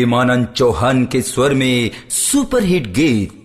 प्रेमानंद चौहान के स्वर में सुपरहिट गीत।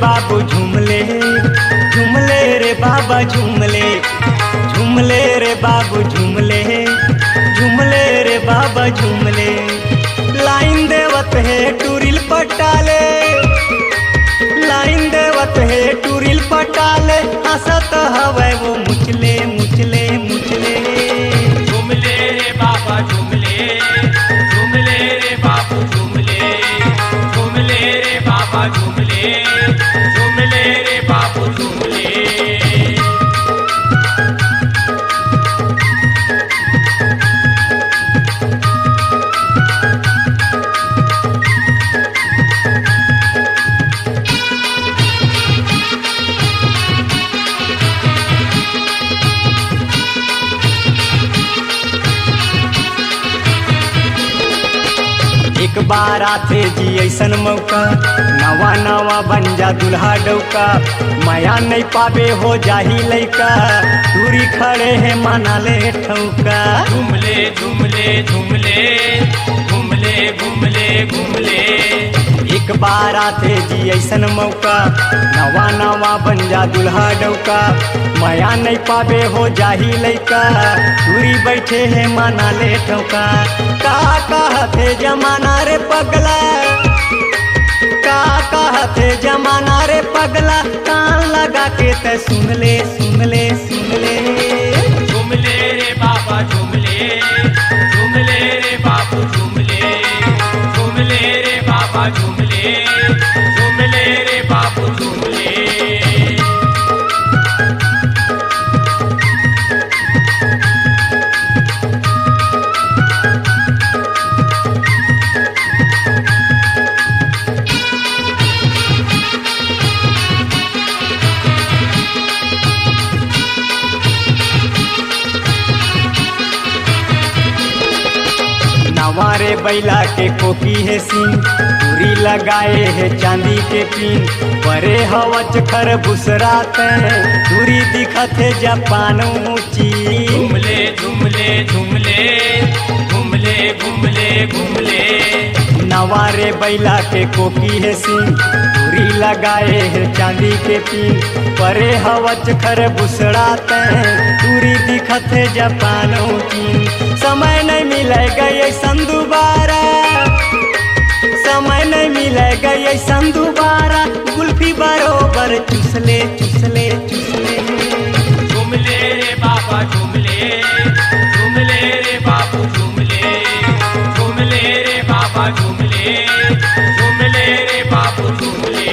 बाबू झूमले झूमले रे बाबा झूमले झूमले रे बाबू झूमले झूमले रे बाबा झूमले। लाइन देवत है टूरिल पटाले, लाइन देवत है टूरिल पटाले, हंसत हवे वो मुचले मुचले मुचले। झूमले रे बाबा झूमले झूमले रे बाबू झूमले झूमले रे बाबा झूमले झूमले रे बाबू झूमले। एक बार आते जी ऐसन मौका, नवा नवा बन जा दुल्हा डौका, माया नहीं पावे हो जाही लैका, दूरी खड़े है माना ले ठौका। झूमले झूमले झूमले घूमले घूमले घूमले। एक बार आते जी ऐसन मौका, नवा नवा बन जा दुल्हा डौका, माया नहीं पावे हो जाही लैका, दूरी बैठे है माना ले ठौका। का कहते जमाना रे पगला, का कहते जमाना रे पगला, कान लगा के ते सुन ले सुन ले सुन ले। झूमले रे बाबा झूमले झूमले रे बाबू झूमले झूमले रे बाबा झूमले झूमले रे बाबू झूमले। हमारे बैला के कोकी है सीन, पूरी लगाए है चांदी के पिन, परे हवच खर बुसराते दूरी दिखत है जापान ऊंची। झूमले झूमले झूमले घूमले घूमले घूमले। नवारे बैला के कोकी है सीन, पूरी लगाए है चांदी के पिन, परे हवच खर बुसराते दूरी दिखत है जापान ऊंची। समय नहीं मिलेगा ऐसा दोबारा, समय नहीं मिलेगा ऐसा दोबारा, गुल्फी बरोबर चुसले चुसले चुसले। झूमले रे बाबा झूमले झूमले रे बाबू झूमले झूमले रे बाबा झूमले झूमले रे बाबू झूमले।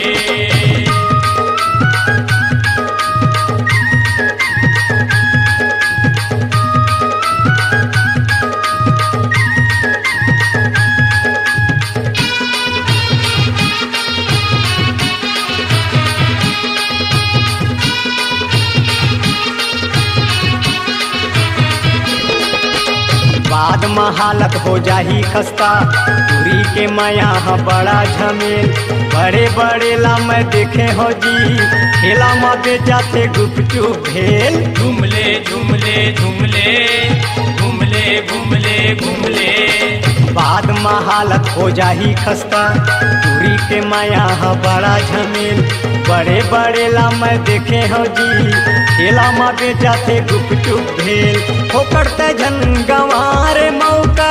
बाद में हालत हो जाही खस्ता, दूरी के माया बड़ा झमेल, बड़े बड़े लाम देखे हो जी, खेला में बेचाते गुपचुप भेल। झूमले झूमले झूमले घूमले घूमले घूमले। बाद में हालत हो जाही खस्ता, दूरी के माया बड़ा झमेल, बड़े बड़े लाम देखे हो जी, खेला में बेचाते गुपचुप भेल। फोकटते झन गंवारे मौका,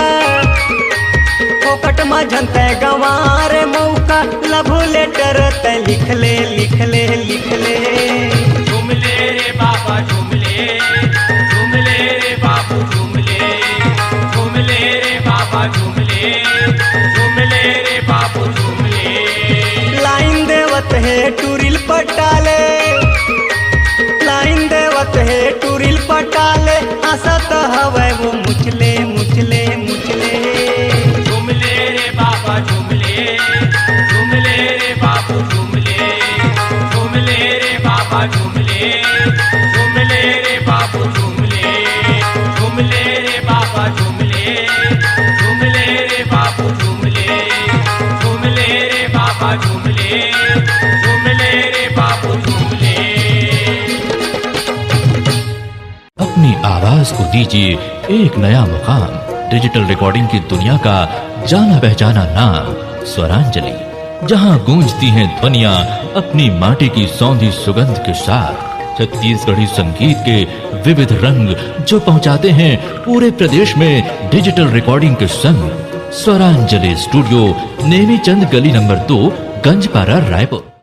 फोकट में झनते गंवारे मौका, लव लेटर ते लिख ले लिख ले लिख ले। झूमले रे बाबा झूमले झूमले रे बाबू झूमले झूमले रे बाबा झूमले झूमले रे बाबू झूमले। लाइन देवत है टूरिल पटाले, लाइन देवत है टूरिल पटाले, हंसत हवे वो मुचले मुचले मुचले। झूमले रे बाबा झूमले, झूमले रे बाबू झूमले, झूमले रे बाबा झूमले, झूमले रे बाबू झूमले, झूमले रे बाबा झूमले, झूमले रे बाबू झूमले, झूमले रे बाबा झूमले, झूमले रे बाबू झूमले। अपनी आवाज को दीजिए एक नया मुकाम। डिजिटल रिकॉर्डिंग की दुनिया का जाना पहचाना नाम स्वरांजलि, जहां गूंजती हैं ध्वनियां अपनी माटी की सौंधी सुगंध के साथ। छत्तीसगढ़ी संगीत के विविध रंग जो पहुंचाते हैं पूरे प्रदेश में डिजिटल रिकॉर्डिंग के संग। स्वरांजलि स्टूडियो, नेमी चंद गली नंबर 2, गंजपारा, रायपुर।